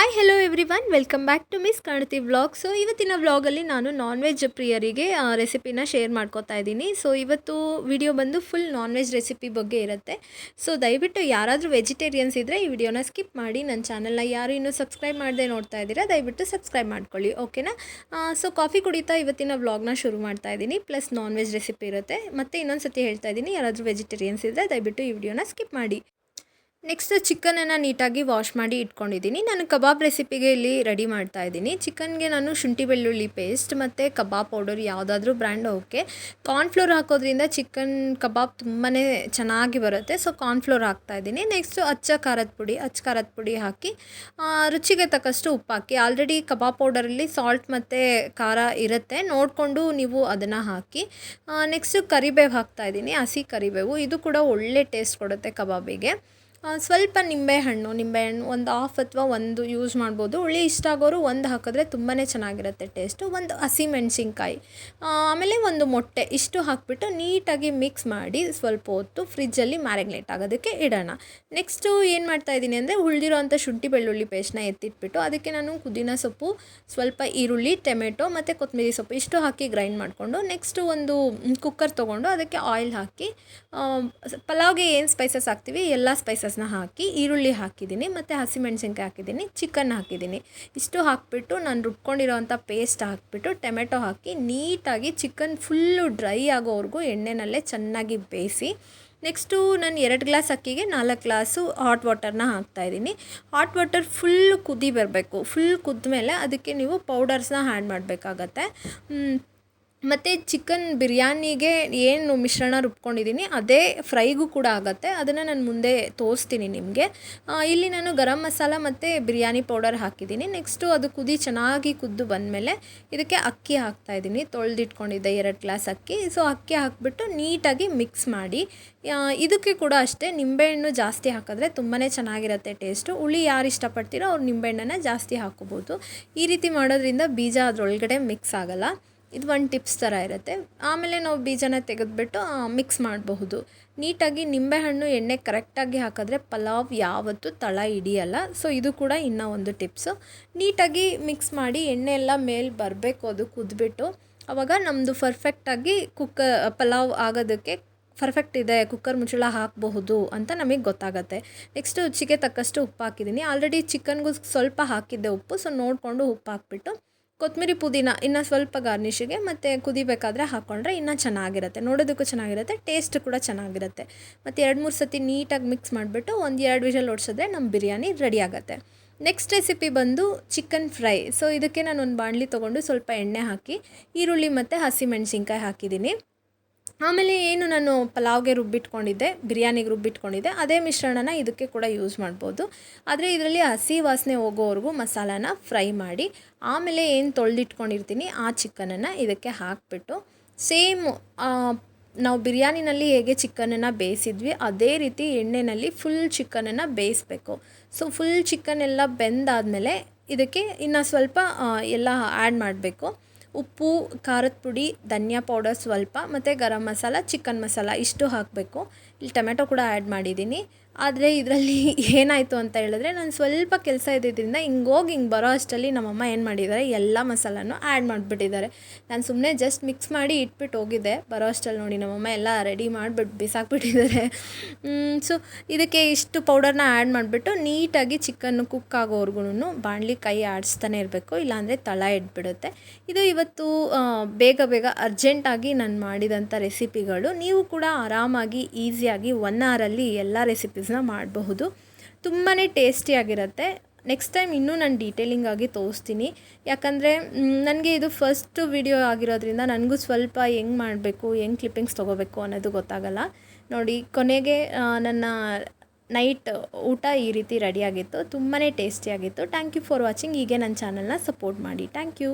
Hi hello everyone welcome back to miss Kanathi vlog. So ಇವತ್ತಿನ ವ್ಲಾಗಲ್ಲಿ ನಾನು ನಾನ್ ವೆಜ್ ಪ್ರಿಯರಿಗೆ ರೆಸಿಪಿನ ಶೇರ್ ಮಾಡ್ಕೋತಾ ಇದ್ದೀನಿ. ಸೊ ಇವತ್ತು ವಿಡಿಯೋ ಬಂದು ಫುಲ್ ನಾನ್ ವೆಜ್ ರೆಸಿಪಿ ಬಗ್ಗೆ ಇರುತ್ತೆ. ಸೊ ದಯವಿಟ್ಟು ಯಾರಾದರೂ ವೆಜಿಟೇರಿಯನ್ಸ್ ಇದ್ದರೆ ಈ ವಿಡಿಯೋನ ಸ್ಕಿಪ್ ಮಾಡಿ. ನನ್ನ ಚಾನಲ್ನ ಯಾರು ಇನ್ನೂ ಸಬ್ಸ್ಕ್ರೈಬ್ ಮಾಡದೆ ನೋಡ್ತಾ ಇದ್ದೀರಾ ದಯವಿಟ್ಟು ಸಬ್ಸ್ಕ್ರೈಬ್ ಮಾಡ್ಕೊಳ್ಳಿ, ಓಕೆನಾ. ಸೊ ಕಾಫಿ ಕುಡಿತಾ ಇವತ್ತಿನ ವ್ಲಾಗ್ನ ಶುರು ಮಾಡ್ತಾ ಇದ್ದೀನಿ. ಪ್ಲಸ್ ನಾನ್ ವೆಜ್ ರೆಸಿಪಿ ಇರುತ್ತೆ. ಮತ್ತು ಇನ್ನೊಂದು ಸತಿ ಹೇಳ್ತಾ ಇದ್ದೀನಿ, ಯಾರಾದರೂ ವೆಜಿಟೇರಿಯನ್ಸ್ ಇದ್ದರೆ ದಯವಿಟ್ಟು ಈ ವಿಡಿಯೋನ ಸ್ಕಿಪ್ ಮಾಡಿ. ನೆಕ್ಸ್ಟ್ ಚಿಕನನ್ನು ನೀಟಾಗಿ ವಾಶ್ ಮಾಡಿ ಇಟ್ಕೊಂಡಿದ್ದೀನಿ. ನಾನು ಕಬಾಬ್ ರೆಸಿಪಿಗೆ ಇಲ್ಲಿ ರೆಡಿ ಮಾಡ್ತಾ ಇದ್ದೀನಿ. ಚಿಕನ್ಗೆ ನಾನು ಶುಂಠಿ ಬೆಳ್ಳುಳ್ಳಿ ಪೇಸ್ಟ್ ಮತ್ತು ಕಬಾಬ್ ಪೌಡರ್ ಯಾವುದಾದ್ರೂ ಬ್ರ್ಯಾಂಡ್ ಓಕೆ. ಕಾರ್ನ್ಫ್ಲೋರ್ ಹಾಕೋದ್ರಿಂದ ಚಿಕನ್ ಕಬಾಬ್ ತುಂಬಾ ಚೆನ್ನಾಗಿ ಬರುತ್ತೆ. ಸೊ ಕಾರ್ನ್ಫ್ಲೋರ್ ಹಾಕ್ತಾಯಿದ್ದೀನಿ. ನೆಕ್ಸ್ಟು ಅಚ್ಚ ಖಾರದ ಪುಡಿ ಹಾಕಿ ರುಚಿಗೆ ತಕ್ಕಷ್ಟು ಉಪ್ಪು ಹಾಕಿ. ಆಲ್ರೆಡಿ ಕಬಾಬ್ ಪೌಡರಲ್ಲಿ ಸಾಲ್ಟ್ ಮತ್ತು ಖಾರ ಇರುತ್ತೆ, ನೋಡಿಕೊಂಡು ನೀವು ಅದನ್ನು ಹಾಕಿ. ನೆಕ್ಸ್ಟು ಕರಿಬೇವು ಹಾಕ್ತಾಯಿದ್ದೀನಿ, ಹಸಿ ಕರಿಬೇವು. ಇದು ಕೂಡ ಒಳ್ಳೆ ಟೇಸ್ಟ್ ಕೊಡುತ್ತೆ ಕಬಾಬಿಗೆ. ಸ್ವಲ್ಪ ನಿಂಬೆಹಣ್ಣು ಒಂದು ಹಾಫ್ ಅಥವಾ ಒಂದು ಯೂಸ್ ಮಾಡ್ಬೋದು. ಹುಳಿ ಇಷ್ಟ ಆಗೋರು ಒಂದು ಹಾಕಿದ್ರೆ ತುಂಬಾ ಚೆನ್ನಾಗಿರುತ್ತೆ ಟೇಸ್ಟು. ಒಂದು ಹಸಿಮೆಣ್ಸಿನ್ಕಾಯಿ, ಆಮೇಲೆ ಒಂದು ಮೊಟ್ಟೆ, ಇಷ್ಟು ಹಾಕಿಬಿಟ್ಟು ನೀಟಾಗಿ ಮಿಕ್ಸ್ ಮಾಡಿ ಸ್ವಲ್ಪ ಹೊತ್ತು ಫ್ರಿಜ್ಜಲ್ಲಿ ಮ್ಯಾರಿನೇಟ್ ಆಗೋದಕ್ಕೆ ಇಡೋಣ. ನೆಕ್ಸ್ಟು ಏನು ಮಾಡ್ತಾಯಿದ್ದೀನಿ ಅಂದರೆ ಉಳಿದಿರೋಂಥ ಶುಂಠಿ ಬೆಳ್ಳುಳ್ಳಿ ಪೇಸ್ಟ್ನ ಎತ್ತಿಟ್ಬಿಟ್ಟು ಅದಕ್ಕೆ ನಾನು ಪುದೀನ ಸೊಪ್ಪು, ಸ್ವಲ್ಪ ಈರುಳ್ಳಿ, ಟೊಮೆಟೊ ಮತ್ತು ಕೊತ್ತಂಬರಿ ಸೊಪ್ಪು ಇಷ್ಟು ಹಾಕಿ ಗ್ರೈಂಡ್ ಮಾಡಿಕೊಂಡು ನೆಕ್ಸ್ಟು ಒಂದು ಕುಕ್ಕರ್ ತೊಗೊಂಡು ಅದಕ್ಕೆ ಆಯಿಲ್ ಹಾಕಿ ಪಲಾವ್ಗೆ ಏನು ಸ್ಪೈಸಸ್ ಹಾಕ್ತೀವಿ ಎಲ್ಲ ಸ್ಪೈಸಸ್ನ ಹಾಕಿ ಈರುಳ್ಳಿ ಹಾಕಿದ್ದೀನಿ ಮತ್ತು ಹಸಿಮೆಣ್ಸಿನ್ಕಾಯಿ ಹಾಕಿದ್ದೀನಿ, ಚಿಕನ್ ಹಾಕಿದ್ದೀನಿ. ಇಷ್ಟು ಹಾಕಿಬಿಟ್ಟು ನಾನು ರುಬ್ಕೊಂಡಿರೋವಂಥ ಪೇಸ್ಟ್ ಹಾಕಿಬಿಟ್ಟು ಟೊಮೆಟೊ ಹಾಕಿ ನೀಟಾಗಿ ಚಿಕನ್ ಫುಲ್ಲು ಡ್ರೈ ಆಗೋವರೆಗೂ ಎಣ್ಣೆನಲ್ಲೇ ಚೆನ್ನಾಗಿ ಬೇಯಿಸಿ. ನೆಕ್ಸ್ಟು ನಾನು 2 ಗ್ಲಾಸ್ ಅಕ್ಕಿಗೆ 4 ಗ್ಲಾಸು ಹಾಟ್ ವಾಟರ್ನ ಹಾಕ್ತಾಯಿದ್ದೀನಿ. ಹಾಟ್ ವಾಟರ್ ಫುಲ್ ಕುದಿ ಬರಬೇಕು. ಫುಲ್ ಕುದ್ದ ಮೇಲೆ ಅದಕ್ಕೆ ನೀವು ಪೌಡರ್ಸ್ನ ಆ್ಯಡ್ ಮಾಡಬೇಕಾಗತ್ತೆ. ಮತ್ತು ಚಿಕನ್ ಬಿರಿಯಾನಿಗೆ ಏನು ಮಿಶ್ರಣ ರುಬ್ಕೊಂಡಿದ್ದೀನಿ ಅದೇ ಫ್ರೈಗೂ ಕೂಡ ಆಗುತ್ತೆ. ಅದನ್ನು ನಾನು ಮುಂದೆ ತೋರಿಸ್ತೀನಿ ನಿಮಗೆ. ಇಲ್ಲಿ ನಾನು ಗರಂ ಮಸಾಲ ಮತ್ತು ಬಿರಿಯಾನಿ ಪೌಡರ್ ಹಾಕಿದ್ದೀನಿ. ನೆಕ್ಸ್ಟು ಅದು ಚೆನ್ನಾಗಿ ಕುದ್ದು ಬಂದಮೇಲೆ ಇದಕ್ಕೆ ಅಕ್ಕಿ ಹಾಕ್ತಾಯಿದ್ದೀನಿ. ತೊಳೆದಿಟ್ಕೊಂಡಿದ್ದೆ 2 ಗ್ಲಾಸ್ ಅಕ್ಕಿ. ಸೊ ಅಕ್ಕಿ ಹಾಕಿಬಿಟ್ಟು ನೀಟಾಗಿ ಮಿಕ್ಸ್ ಮಾಡಿ. ಇದಕ್ಕೆ ಕೂಡ ಅಷ್ಟೇ ನಿಂಬೆಹಣ್ಣು ಜಾಸ್ತಿ ಹಾಕಿದ್ರೆ ತುಂಬಾ ಚೆನ್ನಾಗಿರುತ್ತೆ ಟೇಸ್ಟು. ಹುಳಿ ಯಾರು ಇಷ್ಟಪಡ್ತೀರೋ ಅವ್ರು ನಿಂಬೆಹಣ್ಣನ್ನು ಜಾಸ್ತಿ ಹಾಕೋಬೋದು. ಈ ರೀತಿ ಮಾಡೋದ್ರಿಂದ ಬೀಜ ಅದರೊಳಗಡೆ ಮಿಕ್ಸ್ ಆಗೋಲ್ಲ. ಇದು ಒಂದು ಟಿಪ್ಸ್ ಥರ ಇರುತ್ತೆ. ಆಮೇಲೆ ನಾವು ಬೀಜನ ತೆಗೆದುಬಿಟ್ಟು ಮಿಕ್ಸ್ ಮಾಡಬಹುದು. ನೀಟಾಗಿ ನಿಂಬೆಹಣ್ಣು ಎಣ್ಣೆ ಕರೆಕ್ಟಾಗಿ ಹಾಕಿದ್ರೆ ಪಲಾವ್ ಯಾವತ್ತೂ ತಳ ಹಿಡಿಯಲ್ಲ. ಸೊ ಇದು ಕೂಡ ಇನ್ನೂ ಒಂದು ಟಿಪ್ಸು. ನೀಟಾಗಿ ಮಿಕ್ಸ್ ಮಾಡಿ ಎಣ್ಣೆ ಎಲ್ಲ ಮೇಲೆ ಬರಬೇಕು, ಅದು ಕುದ್ಬಿಟ್ಟು ಆವಾಗ ನಮ್ಮದು ಪರ್ಫೆಕ್ಟಾಗಿ ಪಲಾವ್ ಆಗೋದಕ್ಕೆ ಪರ್ಫೆಕ್ಟ್ ಇದೆ, ಕುಕ್ಕರ್ ಮುಚ್ಚಳ ಹಾಕಬಹುದು ಅಂತ ನಮಗೆ ಗೊತ್ತಾಗುತ್ತೆ. ನೆಕ್ಸ್ಟು ರುಚಿಗೆ ತಕ್ಕಷ್ಟು ಉಪ್ಪು ಹಾಕಿದ್ದೀನಿ. ಆಲ್ರೆಡಿ ಚಿಕನ್ಗೂ ಸ್ವಲ್ಪ ಹಾಕಿದ್ದೆ ಉಪ್ಪು. ಸೊ ನೋಡಿಕೊಂಡು ಉಪ್ಪು ಹಾಕ್ಬಿಟ್ಟು ಕೊತ್ತಂಬರಿ ಪುದೀನ ಇನ್ನೂ ಸ್ವಲ್ಪ ಗಾರ್ನಿಷಿಗೆ ಮತ್ತು ಕುದಿಬೇಕಾದ್ರೆ ಹಾಕ್ಕೊಂಡ್ರೆ ಇನ್ನೂ ಚೆನ್ನಾಗಿರುತ್ತೆ, ನೋಡೋದಕ್ಕೂ ಚೆನ್ನಾಗಿರುತ್ತೆ, ಟೇಸ್ಟ್ ಕೂಡ ಚೆನ್ನಾಗಿರುತ್ತೆ. ಮತ್ತು 2-3 ಸತಿ ನೀಟಾಗಿ ಮಿಕ್ಸ್ ಮಾಡಿಬಿಟ್ಟು 1-2 ವಿಷಲ್ ಹೊಡ್ಸಿದ್ರೆ ನಮ್ಮ ಬಿರಿಯಾನಿ ರೆಡಿ ಆಗುತ್ತೆ. ನೆಕ್ಸ್ಟ್ ರೆಸಿಪಿ ಬಂದು ಚಿಕನ್ ಫ್ರೈ. ಸೊ ಇದಕ್ಕೆ ನಾನು ಒಂದು ಬಾಣಲಿ ತೊಗೊಂಡು ಸ್ವಲ್ಪ ಎಣ್ಣೆ ಹಾಕಿ ಈರುಳ್ಳಿ ಮತ್ತು ಹಸಿಮೆಣ್ಸಿನ್ಕಾಯಿ ಹಾಕಿದ್ದೀನಿ. ಆಮೇಲೆ ಏನು ನಾನು ಪಲಾವ್ಗೆ ರುಬ್ಬಿಟ್ಕೊಂಡಿದ್ದೆ, ಬಿರಿಯಾನಿಗೆ ರುಬ್ಬಿಟ್ಕೊಂಡಿದ್ದೆ ಅದೇ ಮಿಶ್ರಣನ ಇದಕ್ಕೆ ಕೂಡ ಯೂಸ್ ಮಾಡ್ಬೋದು. ಆದರೆ ಇದರಲ್ಲಿ ಹಸಿ ವಾಸನೆ ಹೋಗೋವರೆಗೂ ಮಸಾಲಾನ ಫ್ರೈ ಮಾಡಿ ಆಮೇಲೆ ಏನು ತೊಳೆದಿಟ್ಕೊಂಡಿರ್ತೀನಿ ಆ ಚಿಕನನ್ನು ಇದಕ್ಕೆ ಹಾಕಿಬಿಟ್ಟು ಸೇಮ್ ನಾವು ಬಿರಿಯಾನಿನಲ್ಲಿ ಹೇಗೆ ಚಿಕನನ್ನು ಬೇಯಿಸಿದ್ವಿ ಅದೇ ರೀತಿ ಎಣ್ಣೆಯಲ್ಲಿ ಫುಲ್ ಚಿಕನನ್ನು ಬೇಯಿಸಬೇಕು. ಸೊ ಫುಲ್ ಚಿಕನ್ ಎಲ್ಲ ಬೆಂದಾದಮೇಲೆ ಇದಕ್ಕೆ ಇನ್ನು ಸ್ವಲ್ಪ ಎಲ್ಲ ಆ್ಯಡ್ ಮಾಡಬೇಕು. ಉಪ್ಪು, ಖಾರದ ಪುಡಿ, ಧನಿಯಾ ಪೌಡರ್ ಸ್ವಲ್ಪ ಮತ್ತು ಗರಂ ಮಸಾಲ, ಚಿಕನ್ ಮಸಾಲ ಇಷ್ಟು ಹಾಕಬೇಕು. ಇಲ್ಲಿ ಟೊಮೆಟೊ ಕೂಡ ಆ್ಯಡ್ ಮಾಡಿದ್ದೀನಿ. ಆದರೆ ಇದರಲ್ಲಿ ಏನಾಯಿತು ಅಂತ ಹೇಳಿದ್ರೆ ನಾನು ಸ್ವಲ್ಪ ಕೆಲಸ ಇದ್ದಿದ್ದರಿಂದ ಹಿಂಗೆ ಬರೋ ಅಷ್ಟರಲ್ಲಿ ನಮ್ಮಮ್ಮ ಏನು ಮಾಡಿದ್ದಾರೆ ಎಲ್ಲ ಮಸಾಲನೂ ಆ್ಯಡ್ ಮಾಡಿಬಿಟ್ಟಿದ್ದಾರೆ. ನಾನು ಸುಮ್ಮನೆ ಜಸ್ಟ್ ಮಿಕ್ಸ್ ಮಾಡಿ ಇಟ್ಬಿಟ್ಟು ಹೋಗಿದ್ದೆ. ಬರೋ ಅಷ್ಟರಲ್ಲಿ ನೋಡಿ ನಮ್ಮಮ್ಮ ಎಲ್ಲ ರೆಡಿ ಮಾಡಿಬಿಟ್ಟು ಬಿಸಾಕ್ಬಿಟ್ಟಿದ್ದಾರೆ. ಸೊ ಇದಕ್ಕೆ ಇಷ್ಟು ಪೌಡರ್ನ ಆ್ಯಡ್ ಮಾಡಿಬಿಟ್ಟು ನೀಟಾಗಿ ಚಿಕನ್ನು ಕುಕ್ ಆಗೋವರೆಗೂ ಬಾಣಲಿ ಕೈ ಆಡಿಸ್ತಾನೆ ಇರಬೇಕು, ಇಲ್ಲಾಂದರೆ ತಳ ಇಟ್ಬಿಡುತ್ತೆ. ಇದು ಇವತ್ತು ಬೇಗ ಅರ್ಜೆಂಟಾಗಿ ನಾನು ಮಾಡಿದಂಥ ರೆಸಿಪಿಗಳು. ನೀವು ಕೂಡ ಆರಾಮಾಗಿ ಈಸಿಯಾಗಿ 1 ಅವರಲ್ಲಿ ಎಲ್ಲ ರೆಸಿಪೀಸ್ನ ಮಾಡಬಹುದು. ತುಂಬಾ ಟೇಸ್ಟಿಯಾಗಿರುತ್ತೆ. ನೆಕ್ಸ್ಟ್ ಟೈಮ್ ಇನ್ನೂ ನಾನು ಡೀಟೇಲಿಂಗ್ ಆಗಿ ತೋರಿಸ್ತೀನಿ. ಯಾಕಂದರೆ ನನಗೆ ಇದು ಫಸ್ಟ್ ವಿಡಿಯೋ ಆಗಿರೋದ್ರಿಂದ ನನಗೂ ಸ್ವಲ್ಪ ಹೆಂಗೆ ಮಾಡಬೇಕು, ಹೆಂಗೆ ಕ್ಲಿಪ್ಪಿಂಗ್ಸ್ ತೊಗೋಬೇಕು ಅನ್ನೋದು ಗೊತ್ತಾಗಲ್ಲ. ನೋಡಿ ಕೊನೆಗೆ ನನ್ನ ನೈಟ್ ಊಟ ಈ ರೀತಿ ರೆಡಿಯಾಗಿತ್ತು. ತುಂಬಾ ಟೇಸ್ಟಿಯಾಗಿತ್ತು. Thank you for watching. ಹೀಗೆ ನನ್ನ ಚಾನಲ್ನ ಸಪೋರ್ಟ್ ಮಾಡಿ. Thank you.